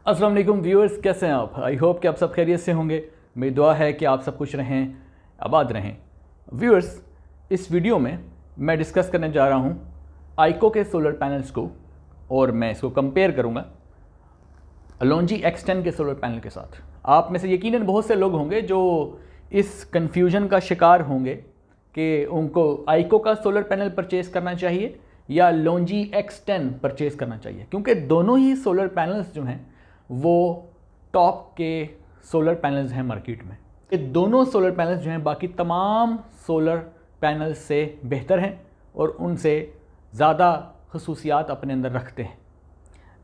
अस्सलाम वालेकुम व्यूअर्स, कैसे हैं आप? आई होप कि आप सब खैरियत से होंगे। मेरी दुआ है कि आप सब खुश रहें, आबाद रहें। व्यूअर्स, इस वीडियो में मैं डिस्कस करने जा रहा हूं आइको के सोलर पैनल्स को, और मैं इसको कंपेयर करूंगा लोंजी X10 के सोलर पैनल के साथ। आप में से यकीनन बहुत से लोग होंगे जो इस कन्फ्यूजन का शिकार होंगे कि उनको आइको का सोलर पैनल परचेज़ करना चाहिए या लोंजी X10 परचेज़ करना चाहिए, क्योंकि दोनों ही सोलर पैनल्स जो हैं वो टॉप के सोलर पैनल्स हैं मार्केट में। ये दोनों सोलर पैनल्स जो हैं बाकी तमाम सोलर पैनल्स से बेहतर हैं और उनसे ज़्यादा खसूसियात अपने अंदर रखते हैं।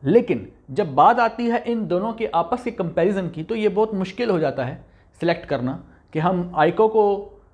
लेकिन जब बात आती है इन दोनों के आपस के कंपैरिजन की, तो ये बहुत मुश्किल हो जाता है सिलेक्ट करना कि हम आइको को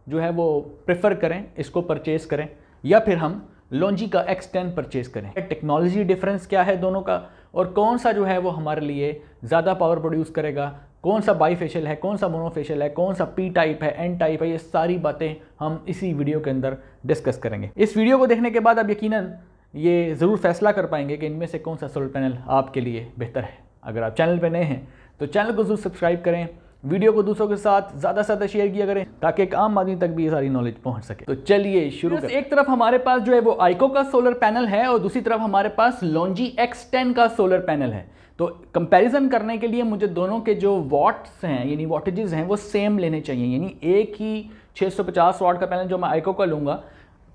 जो है वो प्रेफर करें, इसको परचेज़ करें, या फिर हम लोंजी का X10 परचेज़ करें। टेक्नोलॉजी डिफरेंस क्या है दोनों का, और कौन सा जो है वो हमारे लिए ज़्यादा पावर प्रोड्यूस करेगा, कौन सा बाईफेशियल है, कौन सा मोनोफेशियल है, कौन सा पी टाइप है, एन टाइप है, ये सारी बातें हम इसी वीडियो के अंदर डिस्कस करेंगे। इस वीडियो को देखने के बाद आप यकीनन ये ज़रूर फैसला कर पाएंगे कि इनमें से कौन सा सोलर पैनल आपके लिए बेहतर है। अगर आप चैनल पर नए हैं तो चैनल को ज़रूर सब्सक्राइब करें, वीडियो को दूसरों के साथ ज़्यादा से ज़्यादा शेयर किया करें ताकि एक आम आदमी तक भी ये सारी नॉलेज पहुंच सके। तो चलिए शुरू करें। एक तरफ हमारे पास जो है वो आइको का सोलर पैनल है और दूसरी तरफ हमारे पास लोंजी X10 का सोलर पैनल है। तो कंपैरिजन करने के लिए मुझे दोनों के जो वॉट्स हैं यानी वॉटेजेस हैं वो सेम लेने चाहिए। यानी एक ही 650 वाट का पैनल जो मैं आइको का लूँगा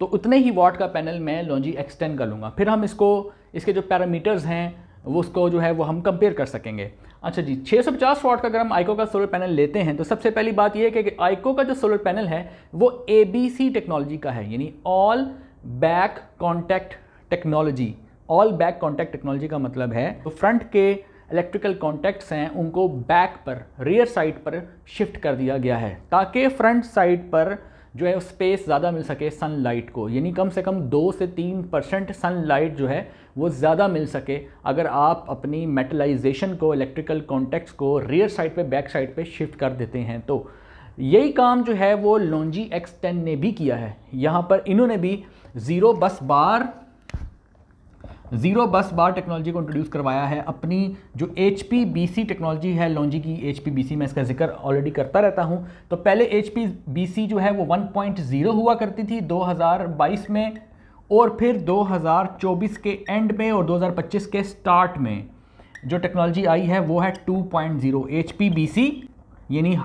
तो उतने ही वाट का पैनल मैं लोंजी X10 का लूँगा। फिर हम इसके जो पैरामीटर्स हैं वो उसको जो है वो हम कंपेयर कर सकेंगे। अच्छा जी, 650 वाट का अगर हम आइको का सोलर पैनल लेते हैं तो सबसे पहली बात यह है कि आइको का जो सोलर पैनल है वो ABC टेक्नोलॉजी का है, यानी all back contact technology. All back contact technology का मतलब है तो फ्रंट के इलेक्ट्रिकल कॉन्टैक्ट्स हैं उनको बैक पर, रियर साइड पर शिफ्ट कर दिया गया है ताकि फ्रंट साइड पर जो है स्पेस ज़्यादा मिल सके सनलाइट को, यानी कम से कम 2 से 3% सनलाइट जो है वो ज़्यादा मिल सके अगर आप अपनी मेटलाइजेशन को, इलेक्ट्रिकल कॉन्टैक्ट्स को रियर साइड पे, बैक साइड पे शिफ्ट कर देते हैं। तो यही काम जो है वो लोंजी X10 ने भी किया है। यहाँ पर इन्होंने भी ज़ीरो बस बार टेक्नोलॉजी को इंट्रोड्यूस करवाया है। अपनी जो HPBC टेक्नोलॉजी है लोंजी की, HPBC मैं इसका जिक्र ऑलरेडी करता रहता हूँ। तो पहले HPBC जो है वो 1.0 हुआ करती थी 2022 में, और फिर 2024 के एंड में और 2025 के स्टार्ट में जो टेक्नोलॉजी आई है वो है 2.0 HPBC, यानी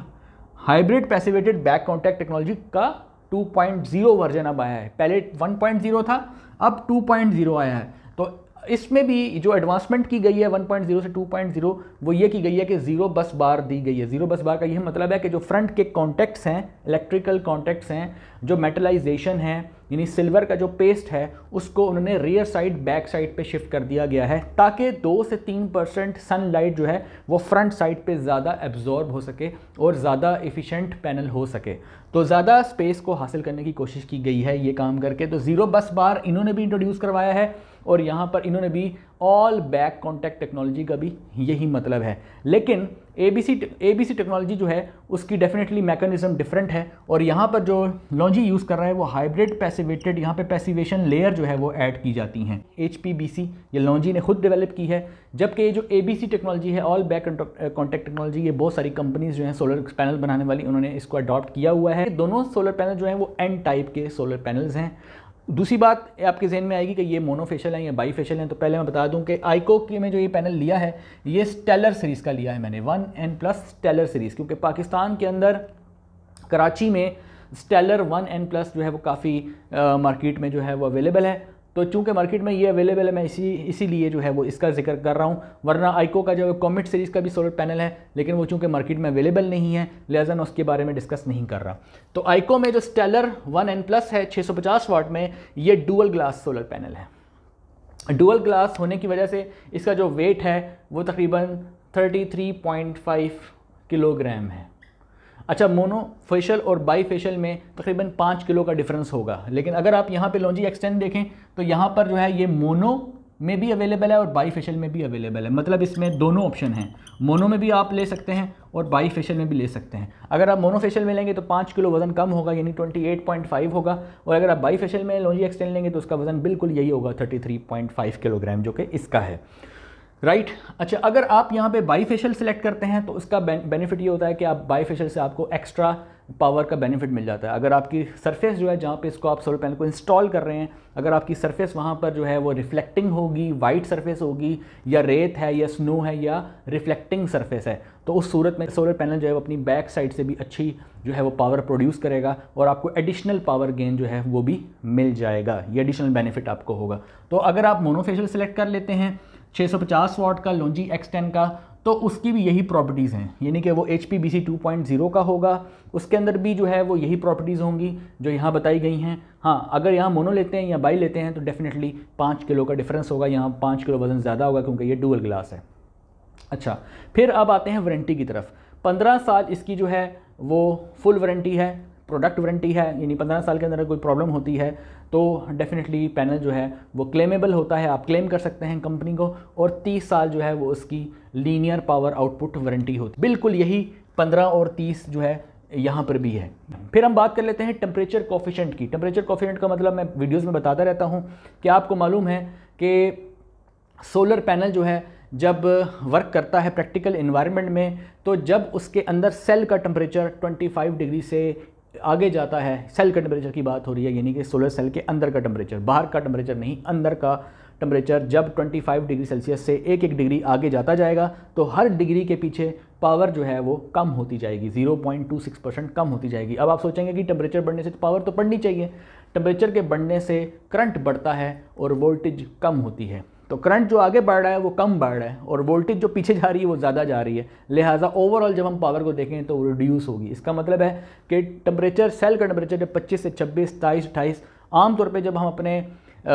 hybrid passivated back contact technology का 2.0 वर्जन अब आया है। पहले 1.0 था, अब 2.0 आया है। तो इसमें भी जो एडवांसमेंट की गई है 1.0 से 2.0 वो ये की गई है कि ज़ीरो बस बार दी गई है। ज़ीरो बस बार का यह मतलब है कि जो फ्रंट के कॉन्टैक्ट्स हैं, इलेक्ट्रिकल कॉन्टैक्ट्स हैं, जो मेटलाइजेशन है यानी सिल्वर का जो पेस्ट है उसको उन्होंने रियर साइड, बैक साइड पे शिफ्ट कर दिया गया है ताकि 2 से 3% सनलाइट जो है वो फ्रंट साइड पे ज़्यादा एब्जॉर्ब हो सके और ज़्यादा एफिशिएंट पैनल हो सके। तो ज़्यादा स्पेस को हासिल करने की कोशिश की गई है ये काम करके। तो ज़ीरो बस बार इन्होंने भी इंट्रोड्यूस करवाया है और यहाँ पर इन्होंने भी ऑल बैक कॉन्टैक्ट टेक्नोलॉजी का भी यही मतलब है। लेकिन ABC टेक्नोलॉजी जो है उसकी डेफिनेटली मैकेनिज्म डिफरेंट है, और यहाँ पर जो लोंजी यूज़ कर रहा है वो हाइब्रिड पैसिवेटेड, यहाँ पे पैसिवेशन लेयर जो है वो ऐड की जाती हैं। HPBC ये लोंजी ने खुद डेवलप की है, जबकि ये जो ABC टेक्नोलॉजी है ऑल बैक कॉन्टैक्ट टेक्नोलॉजी, ये बहुत सारी कंपनीज जो हैं सोलर पैनल बनाने वाली उन्होंने इसको अडॉप्ट किया हुआ है। दोनों सोलर पैनल जो हैं वो N टाइप के सोलर पैनल्स हैं। दूसरी बात आपके जहन में आएगी कि ये मोनोफेशियल है या बाईफेशियल है। तो पहले मैं बता दूं कि आइको की में जो ये पैनल लिया है ये स्टेलर सीरीज़ का लिया है मैंने, 1N+ स्टेलर सीरीज़, क्योंकि पाकिस्तान के अंदर कराची में स्टेलर 1N+ जो है वो काफ़ी मार्केट में जो है वो अवेलेबल है। तो चूंकि मार्केट में ये अवेलेबल है मैं इसीलिए जो है वो इसका जिक्र कर रहा हूँ, वरना आइको का जो कॉमेट सीरीज़ का भी सोलर पैनल है लेकिन वो चूंकि मार्केट में अवेलेबल नहीं है लिहाजा मैं उसके बारे में डिस्कस नहीं कर रहा। तो आइको में जो स्टेलर 1N+ है 650 वाट में, ये डुअल ग्लास सोलर पैनल है। डुअल ग्लास होने की वजह से इसका जो वेट है वो तकरीबन 33.5 किलोग्राम है। अच्छा, मोनोफेशियल और बाईफेशियल में तकरीबन 5 किलो का डिफरेंस होगा। लेकिन अगर आप यहाँ पे लोंजी X10 देखें तो यहाँ पर जो है ये मोनो में भी अवेलेबल है और बाईफेशियल में भी अवेलेबल है। मतलब इसमें दोनों ऑप्शन हैं, मोनो में भी आप ले सकते हैं और बाईफेशियल में भी ले सकते हैं। अगर आप मोनोफेशियल में लेंगे तो 5 किलो वजन कम होगा यानी 28.5 होगा, और अगर आप बाईफेशियल में लोंजी X10 लेंगे तो उसका वजन बिल्कुल यही होगा 33.5 किलोग्राम जो कि इसका है। राइट अच्छा, अगर आप यहाँ पे बाईफेशियल सेलेक्ट करते हैं तो उसका बेनिफिट ये होता है कि आप बाईफेशियल से आपको एक्स्ट्रा पावर का बेनिफिट मिल जाता है। अगर आपकी सरफेस जो है जहाँ पे इसको आप सोलर पैनल को इंस्टॉल कर रहे हैं, अगर आपकी सरफेस वहाँ पर जो है वो रिफ्लेक्टिंग होगी, वाइट सरफेस होगी, या रेत है या स्नो है या रिफ्लेक्टिंग सरफेस है, तो उस सूरत में सोलर पैनल जो है वो अपनी बैक साइड से भी अच्छी जो है वो पावर प्रोड्यूस करेगा और आपको एडिशनल पावर गेन जो है वो भी मिल जाएगा। ये एडिशनल बेनिफिट आपको होगा। तो अगर आप मोनोफेशियल सेलेक्ट कर लेते हैं 650 वाट का लॉन्जी X10 का, तो उसकी भी यही प्रॉपर्टीज़ हैं, यानी कि वो HPBC 2.0 का होगा, उसके अंदर भी जो है वो यही प्रॉपर्टीज़ होंगी जो यहाँ बताई गई हैं। हाँ, अगर यहाँ मोनो लेते हैं या बाई लेते हैं तो डेफिनेटली 5 किलो का डिफरेंस होगा, यहाँ 5 किलो वज़न ज़्यादा होगा क्योंकि ये डुअल ग्लास है। अच्छा, फिर अब आते हैं वारंटी की तरफ। 15 साल इसकी जो है वो फुल वारंटी है, प्रोडक्ट वारंटी है, यानी 15 साल के अंदर कोई प्रॉब्लम होती है तो डेफिनेटली पैनल जो है वो क्लेमेबल होता है, आप क्लेम कर सकते हैं कंपनी को, और 30 साल जो है वो उसकी लीनियर पावर आउटपुट वारंटी होती है। बिल्कुल यही 15 और 30 जो है यहाँ पर भी है। फिर हम बात कर लेते हैं टेम्परेचर कोफिशिएंट की। टेम्परेचर कोफिशिएंट का मतलब मैं वीडियोज़ में बताता रहता हूँ कि आपको मालूम है कि सोलर पैनल जो है जब वर्क करता है प्रैक्टिकल इन्वायरमेंट में, तो जब उसके अंदर सेल का टेम्परेचर 25 डिग्री से आगे जाता है, सेल का टेम्परेचर की बात हो रही है, यानी कि सोलर सेल के अंदर का टेम्परेचर, बाहर का टेम्परेचर नहीं, अंदर का टेम्परेचर जब 25 डिग्री सेल्सियस से एक डिग्री आगे जाता जाएगा तो हर डिग्री के पीछे पावर जो है वो कम होती जाएगी, 0.26% कम होती जाएगी। अब आप सोचेंगे कि टेम्परेचर बढ़ने से तो पावर तो बढ़नी चाहिए, टेम्परेचर के बढ़ने से करंट बढ़ता है और वोल्टेज कम होती है। तो करंट जो आगे बढ़ रहा है वो कम बढ़ रहा है और वोल्टेज जो पीछे जा रही है वो ज़्यादा जा रही है, लिहाजा ओवरऑल जब हम पावर को देखें तो वो रिड्यूस होगी। इसका मतलब है कि टेम्परेचर, सेल का टेम्परेचर जब 25 से 26, 27, 28, आमतौर पे जब हम अपने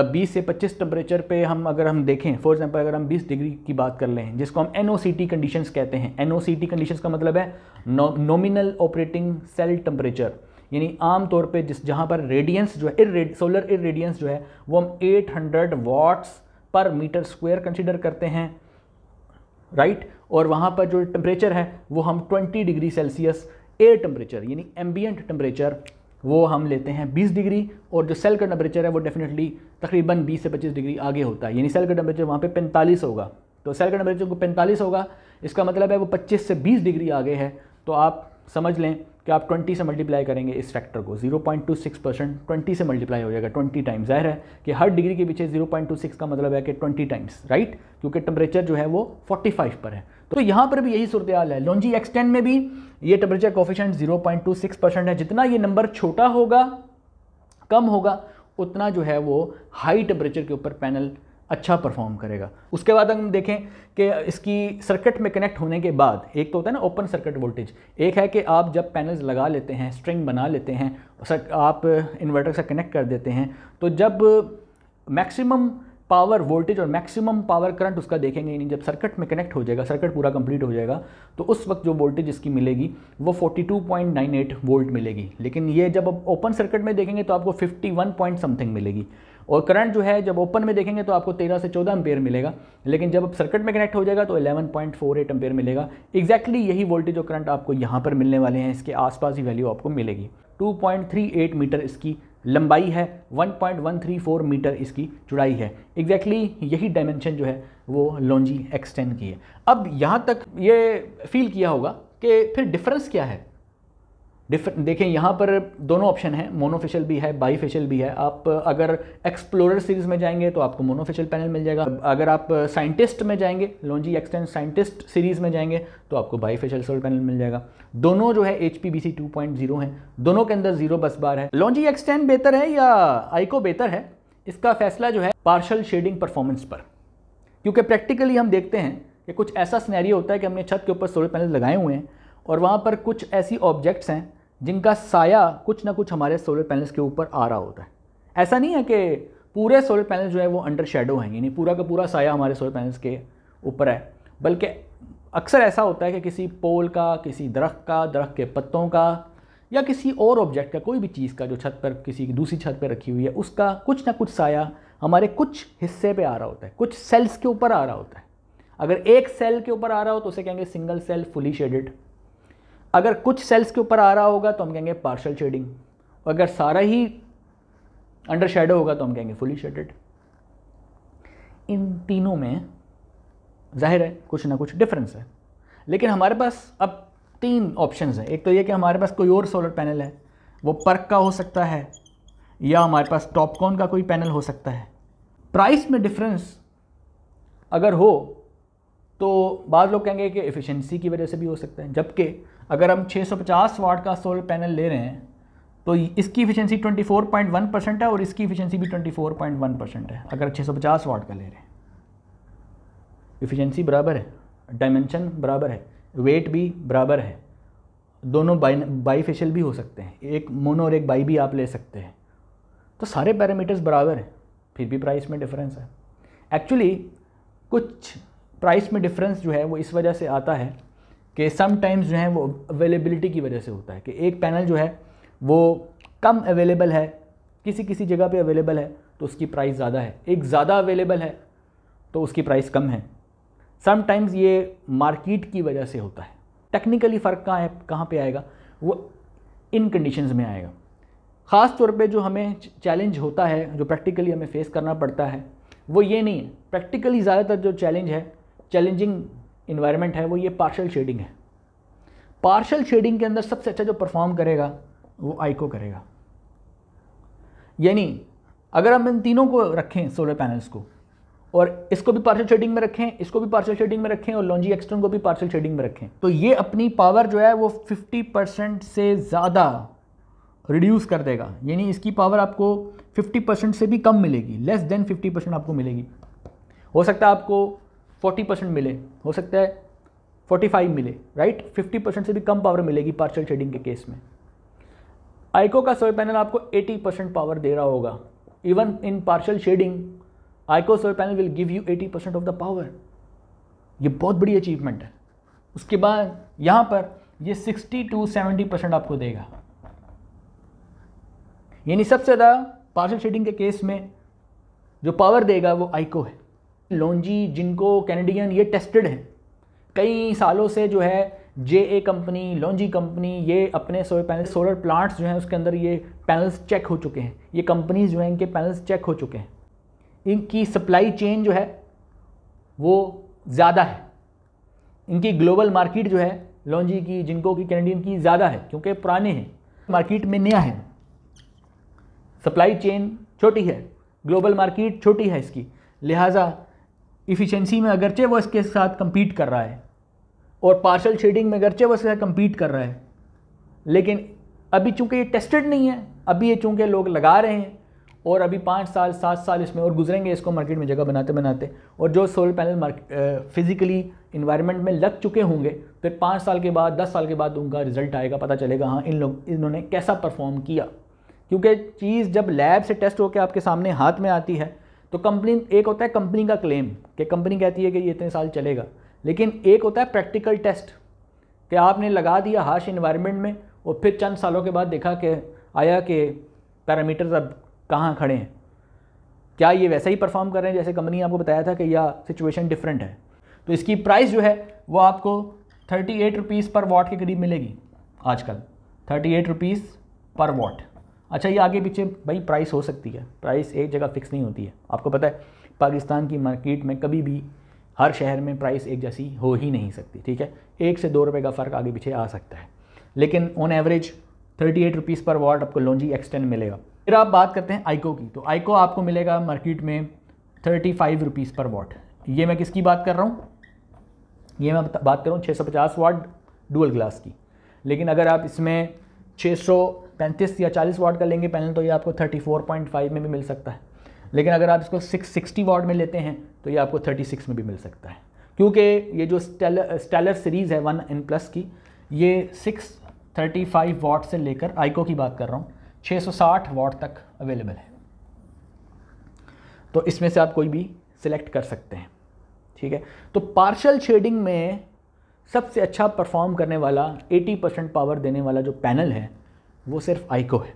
20 से 25 टेम्परेचर पे अगर हम देखें, फॉर एग्जांपल अगर हम 20 डिग्री की बात कर लें, जिसको हम NOCT कंडीशंस कहते हैं। NOCT कंडीशंस का मतलब है नॉमिनल ऑपरेटिंग सेल टेम्परेचर, यानी आम तौर पे जहाँ पर रेडियंस जो है सोलर इरेडियंस जो है वो हम 800 वाट्स पर मीटर स्क्वायर कंसीडर करते हैं, राइट। और वहाँ पर जो टेम्परेचर है वो हम 20 डिग्री सेल्सियस एयर टेम्परेचर यानी एम्बियंट टेम्परेचर वो हम लेते हैं 20 डिग्री, और जो सेल का टेम्परेचर है वो डेफिनेटली तकरीबन 20 से 25 डिग्री आगे होता है, यानी सेल का टेम्परेचर वहाँ पे 45 होगा। तो सेल का टेम्परेचर को 45 होगा, इसका मतलब है वो 25 से 20 डिग्री आगे है। तो आप समझ लें कि आप 20 से मल्टीप्लाई करेंगे इस फैक्टर को, 0.26% 20 से मल्टीप्लाई हो जाएगा 20 टाइम्स। जाहिर है कि हर डिग्री के पीछे 0.26 का मतलब है कि 20 टाइम्स, राइट, क्योंकि टेम्परेचर जो है वो 45 पर है। तो यहाँ पर भी यही सूरत हाल है। लॉन्जी X10 में भी ये टेम्परेचर कोफिशिएंट 0.26% है। जितना ये नंबर छोटा होगा, कम होगा, उतना जो है वो हाई टेम्परेचर के ऊपर पैनल अच्छा परफॉर्म करेगा। उसके बाद हम देखें कि इसकी सर्किट में कनेक्ट होने के बाद, एक तो होता है ना ओपन सर्किट वोल्टेज, एक है कि आप जब पैनल्स लगा लेते हैं, स्ट्रिंग बना लेते हैं, आप इन्वर्टर से कनेक्ट कर देते हैं, तो जब मैक्सिमम पावर वोल्टेज और मैक्सिमम पावर करंट उसका देखेंगे, यानी जब सर्किट में कनेक्ट हो जाएगा, सर्किट पूरा कंप्लीट हो जाएगा, तो उस वक्त जो वोल्टेज इसकी मिलेगी वो 42.98 वोल्ट मिलेगी। लेकिन ये जब आप ओपन सर्किट में देखेंगे तो आपको 51 पॉइंट समथिंग मिलेगी, और करंट जो है जब ओपन में देखेंगे तो आपको 13 से 14 एम्पेयर मिलेगा, लेकिन जब सर्किट में कनेक्ट हो जाएगा तो 11.48 एम्पेयर मिलेगा। एग्जैक्टली यही वोल्टेज और करंट आपको यहाँ पर मिलने वाले हैं, इसके आसपास ही वैल्यू आपको मिलेगी। 2.38 मीटर इसकी लंबाई है, 1.134 मीटर इसकी चौड़ाई है। एग्जैक्टली यही डायमेंशन जो है वो लॉन्जी X10 की है। अब यहाँ तक ये फील किया होगा कि फिर डिफरेंस क्या है। देखें यहाँ पर दोनों ऑप्शन हैं, मोनोफेशियल भी है, बाईफेशियल भी है। आप अगर एक्सप्लोरर सीरीज़ में जाएंगे तो आपको मोनोफेशियल पैनल मिल जाएगा। अगर आप साइंटिस्ट में जाएंगे, लॉन्जी X10 साइंटिस्ट सीरीज़ में जाएंगे तो आपको बाईफेशियल सोलर पैनल मिल जाएगा। दोनों जो है HPBC 2.0 हैं, दोनों के अंदर 0 बस बार है। लॉन्जी X10 बेहतर है या आइको बेहतर है, इसका फैसला जो है पार्शल शेडिंग परफॉर्मेंस पर, क्योंकि प्रैक्टिकली हम देखते हैं कि कुछ ऐसा सिनेरियो होता है कि हमने छत के ऊपर सोलर पैनल लगाए हुए हैं और वहाँ पर कुछ ऐसी ऑब्जेक्ट्स हैं जिनका साया कुछ ना कुछ हमारे सोलर पैनल्स के ऊपर आ रहा होता है। ऐसा नहीं है कि पूरे सोलर पैनल जो है वो अंडर शेडो हैं, यानी पूरा का पूरा साया हमारे सोलर पैनल्स के ऊपर है, बल्कि अक्सर ऐसा होता है कि किसी पोल का, किसी दरख्त का, दरख्त के पत्तों का, या किसी और ऑब्जेक्ट का, कोई भी चीज़ का जो छत पर किसी की दूसरी छत पर रखी हुई है, उसका कुछ ना कुछ साया हमारे कुछ हिस्से पे आ रहा होता है, कुछ सेल्स के ऊपर आ रहा होता है। अगर एक सेल के ऊपर आ रहा हो तो उसे कहेंगे सिंगल सेल फुली शेडेड, अगर कुछ सेल्स के ऊपर आ रहा होगा तो हम कहेंगे पार्शियल शेडिंग, और अगर सारा ही अंडर शेडो होगा तो हम कहेंगे फुली शेडेड। इन तीनों में जाहिर है कुछ ना कुछ डिफरेंस है। लेकिन हमारे पास अब 3 ऑप्शंस हैं। एक तो ये कि हमारे पास कोई और सोलर पैनल है, वो पर्क का हो सकता है या हमारे पास टॉपकॉन का कोई पैनल हो सकता है। प्राइस में डिफरेंस अगर हो तो बाद लोग कहेंगे कि एफिशिएंसी की वजह से भी हो सकता है, जबकि अगर हम 650 वाट का सोलर पैनल ले रहे हैं तो इसकी एफिशिएंसी 24.1% है और इसकी एफिशिएंसी भी 24.1% है। अगर 650 वाट का ले रहे हैं, एफिशिएंसी बराबर है, डायमेंशन बराबर है, वेट भी बराबर है, दोनों बाईफेशियल भी हो सकते हैं, एक मोनो और एक बाई भी आप ले सकते हैं, तो सारे पैरामीटर्स बराबर हैं, फिर भी प्राइस में डिफरेंस है। एक्चुअली कुछ प्राइस में डिफरेंस जो है वो इस वजह से आता है कि समटाइम्स जो है वो अवेलेबिलिटी की वजह से होता है कि एक पैनल जो है वो कम अवेलेबल है, किसी किसी जगह पे अवेलेबल है तो उसकी प्राइस ज़्यादा है, एक ज़्यादा अवेलेबल है तो उसकी प्राइस कम है। समटाइम्स ये मार्केट की वजह से होता है। टेक्निकली फ़र्क कहाँ पे आएगा, वो इन कंडीशंस में आएगा। ख़ास तौर पे जो हमें चैलेंज होता है, जो प्रैक्टिकली हमें फेस करना पड़ता है, वो ये नहीं है। प्रैक्टिकली ज़्यादातर जो चैलेंजिंग इन्वायरमेंट है वो ये पार्शियल शेडिंग है। पार्शियल शेडिंग के अंदर सबसे अच्छा जो परफॉर्म करेगा वो आइको करेगा। यानी अगर हम इन तीनों को रखें सोलर पैनल्स को, और इसको भी पार्शियल शेडिंग में रखें, इसको भी पार्शियल शेडिंग में रखें और लॉन्जी एक्सटर्न को भी पार्शियल शेडिंग में रखें, तो ये अपनी पावर जो है वो 50% से ज़्यादा रिड्यूस कर देगा। यानी इसकी पावर आपको 50% से भी कम मिलेगी, लेस देन 50% आपको मिलेगी। हो सकता है आपको 40% मिले, हो सकता है 45 मिले, राइट। 50% से भी कम पावर मिलेगी पार्शियल शेडिंग के केस में। आइको का सोलर पैनल आपको 80% पावर दे रहा होगा। Even in partial shading Aiko solar panel will give you 80% of the power. ये बहुत बड़ी अचीवमेंट है। उसके बाद यहाँ पर ये 60 to 70% आपको देगा। यानी सबसे ज़्यादा पार्शियल शेडिंग के केस में जो पावर देगा वो आइको है। लॉन्जी, जिनको, कैनेडियन, ये टेस्टेड है कई सालों से। जो है JA कंपनी, लॉन्जी कंपनी, ये अपने सोलर प्लांट्स जो हैं उसके अंदर ये पैनल्स चेक हो चुके हैं। ये कंपनीज जो हैं इनके पैनल्स चेक हो चुके हैं। इनकी सप्लाई चेन जो है वो ज़्यादा है। इनकी ग्लोबल मार्केट जो है लॉन्जी की, जिनको की, कैनेडियन की ज़्यादा है, क्योंकि पुराने हैं, मार्केट में नया है। सप्लाई चेन छोटी है, ग्लोबल मार्केट छोटी है इसकी, लिहाजा इफ़िशेंसी में अगरचे वो इसके साथ compete कर रहा है और पार्शियल शेडिंग में अगरचे वो इसके साथ compete कर रहा है, लेकिन अभी चूंकि ये टेस्टेड नहीं है, अभी ये चूंकि लोग लगा रहे हैं और अभी 5 साल 7 साल इसमें और गुजरेंगे इसको मार्केट में जगह बनाते बनाते, और जो सोलर पैनल फिजिकली इन्वायरमेंट में लग चुके होंगे फिर 5 साल के बाद 10 साल के बाद उनका रिजल्ट आएगा, पता चलेगा हाँ इन्होंने कैसा परफॉर्म किया। क्योंकि चीज़ जब लैब से टेस्ट होकर आपके सामने हाथ में आती है तो कंपनी, एक होता है कंपनी का क्लेम कि कंपनी कहती है कि ये इतने साल चलेगा, लेकिन एक होता है प्रैक्टिकल टेस्ट कि आपने लगा दिया हार्श इन्वायरमेंट में और फिर चंद सालों के बाद देखा कि आया कि पैरामीटर्स अब कहाँ खड़े हैं, क्या ये वैसा ही परफॉर्म कर रहे हैं जैसे कंपनी ने आपको बताया था कि या सिचुएशन डिफरेंट है। तो इसकी प्राइस जो है वो आपको 38 रुपीज़ पर वाट के करीब मिलेगी आजकल, 38 रुपीज़ पर वाट। अच्छा, ये आगे पीछे भाई प्राइस हो सकती है, प्राइस एक जगह फिक्स नहीं होती है। आपको पता है पाकिस्तान की मार्केट में कभी भी हर शहर में प्राइस एक जैसी हो ही नहीं सकती, ठीक है। 1 से 2 रुपये का फ़र्क आगे पीछे आ सकता है, लेकिन ऑन एवरेज 38 रुपीज़ पर वाट आपको लॉन्जी एक्सटेंड मिलेगा। फिर आप बात करते हैं आइको की, तो आइको आपको मिलेगा मार्केट में 35 रुपीज़ पर वाट। ये मैं किसकी बात कर रहा हूँ, ये मैं बात कर रहा हूँ 650 वाट डुअल ग्लास की। लेकिन अगर आप इसमें 635 या 40 वाट का लेंगे पैनल तो ये आपको 34.5 में भी मिल सकता है। लेकिन अगर आप इसको 660 वाट में लेते हैं तो ये आपको 36 में भी मिल सकता है, क्योंकि ये जो स्टेलर सीरीज़ है 1N+ की, ये 635 वाट से लेकर, आइको की बात कर रहा हूँ, 660 वाट तक अवेलेबल है। तो इसमें से आप कोई भी सिलेक्ट कर सकते हैं, ठीक है। तो पार्शियल शेडिंग में सबसे अच्छा परफॉर्म करने वाला 80% पावर देने वाला जो पैनल है वो सिर्फ आइको है।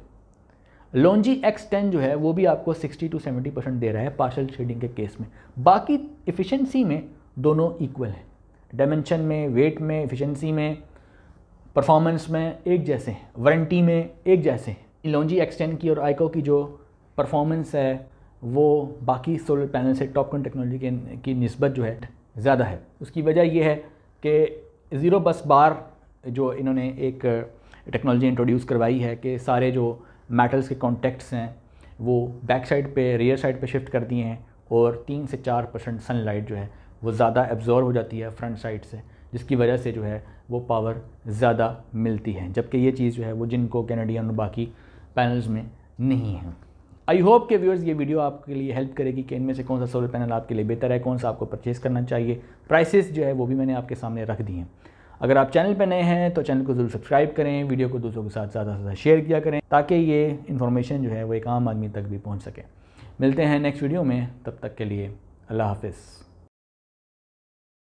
लॉन्जी X10 जो है वो भी आपको 60 to 70% दे रहा है पार्शियल शेडिंग के केस में। बाकी एफिशिएंसी में दोनों इक्वल हैं, डायमेंशन में, वेट में, एफिशिएंसी में, परफॉर्मेंस में एक जैसे हैं, वारंटी में एक जैसे हैं। लॉन्जी X10 की और आइको की जो परफॉर्मेंस है वो बाकी सोलर पैनल से टॉपकॉन टेक्नोलॉजी की निस्बत जो है ज़्यादा है। उसकी वजह यह है कि ज़ीरो बस बार जो इन्होंने एक टेक्नोलॉजी इंट्रोड्यूस करवाई है कि सारे जो मेटल्स के कॉन्टेक्ट्स हैं वो बैक साइड पे, रियर साइड पे शिफ्ट कर दिए हैं और 3 से 4% सनलाइट जो है वो ज़्यादा एब्जॉर्ब हो जाती है फ्रंट साइड से, जिसकी वजह से जो है वो पावर ज़्यादा मिलती है, जबकि ये चीज़ जो है वो जिनको कैनेडियन और बाकी पैनल्स में नहीं है। आई होप के व्यूअर्स ये वीडियो आपके लिए हेल्प करेगी कि इनमें से कौन सा सोलर पैनल आपके लिए बेहतर है, कौन सा आपको परचेज़ करना चाहिए। प्राइसेस जो है वो भी मैंने आपके सामने रख दी हैं। अगर आप चैनल पर नए हैं तो चैनल को ज़रूर सब्सक्राइब करें, वीडियो को दूसरों के साथ ज़्यादा से ज़्यादा शेयर किया करें ताकि ये इन्फॉर्मेशन जो है वो एक आम आदमी तक भी पहुँच सके। मिलते हैं नेक्स्ट वीडियो में, तब तक के लिए अल्लाह हाफ़िज़।